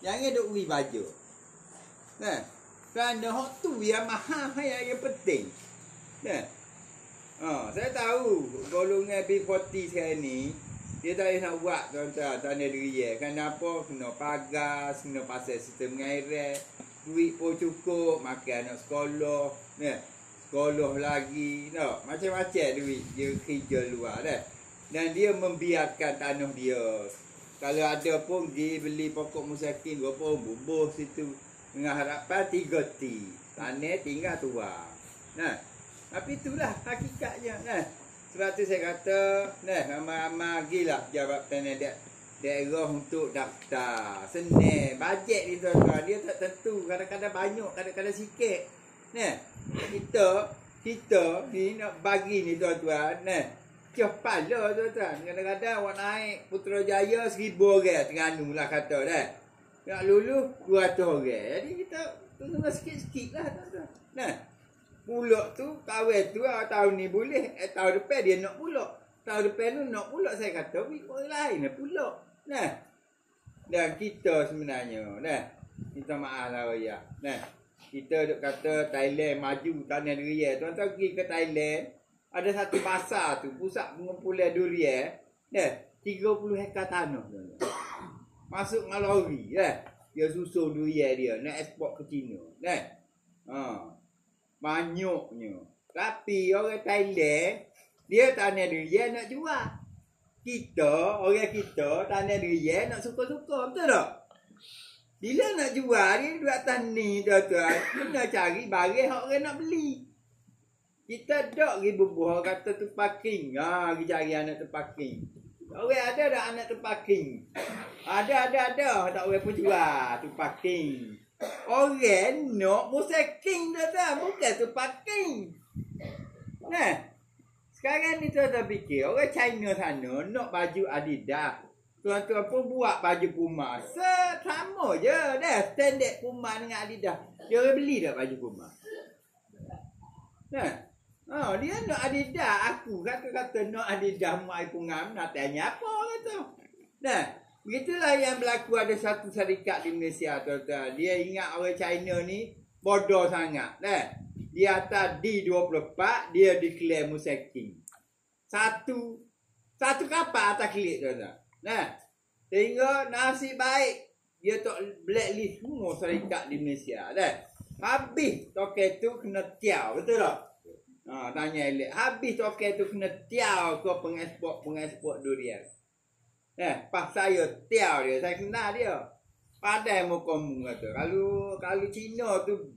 Jangan duk beli baju. Nah, kerana hak tu yang mahal yang penting. Nah. Saya tahu golongan B40 sekarang ni dia tak boleh nak buat tuan-tuan tanah diri. Kenapa? Kena pagar, kena pasal sistem ngairan, duit pun cukup, makan anak sekolah, sekolah lagi, macam-macam duit dia kerja luar dah. Dan dia membiarkan tanah dia. Kalau ada pun dia beli pokok musakin berapa bubuh situ dengan harapan 3T. Tanah tinggal tua. Tapi itulah hakikatnya. Sebab tu saya kata, ramai-ramai gilah pejabat tanah daerah untuk daftar. Senang. Bajet ni tuan-tuan, dia tak tentu. Kadang-kadang banyak, kadang-kadang sikit. Kita ni nak bagi ni tuan-tuan. Cepat lah tuan-tuan. Kadang-kadang awak naik Putrajaya 1,000 orang. Terengganu lah kata dah. Nak lulus 200 orang. Jadi kita tunggu sikit-sikit lah tuan-tuan. Pulak tu, kawan tu tahun ni boleh. Tahun depan dia nak pulak. Tahun depan tu nak pulak. Saya kata, orang lain nak pulak. Dan kita sebenarnya, kita maaf lah rakyat. Kita duk kata Thailand maju tanah durian. Tuan-tuan pergi ke Thailand, ada satu pasar tu, pusat pengumpulan durian. 30 hektar tanah. Masuk dengan lori. Dia susun durian dia, nak eksport ke China. Banyaknya. Tapi orang Thailand, dia tanah durian nak jual. Orang kita tanah durian nak suka-suka. Betul tak? Bila nak jual, dia duduk atas ni tuan-tuan. Kena cari barang yang orang nak beli. Kita tak pergi berbual kata tu parking. Pergi cari anak tu parking. Orang ada tak anak tu parking? Ada. Tak orang pun jual tu parking. Orang nak musaking dah, bukan tu parking. Sekarang ni tuan-tuan fikir, orang China sana nak baju Adidas. Tuan-tuan pun buat baju Puma. Sama je dah, standard Puma dengan Adidas. Dia orang beli dah baju Puma. Dia nak Adidas. Aku kata nak Adidas mak aku ngam, nak tanya apa kata. Begitulah yang berlaku. Ada satu syarikat di Malaysia tuan-tuan. Dia ingat orang China ni bodoh sangat. Dia atas D24 dia declare musaking. Satu kapal atas klik tuan-tuan. Sehingga nasib baik dia tak blacklist semua syarikat di Malaysia. Habis token tu kena tiaw. Betul tak? Tanya elok. Habis token tu kena tiaw ke pengeksport durian. Pas saya tiaw dia, saya kenal dia. Padahal muka mu kata. Kalau Cina tu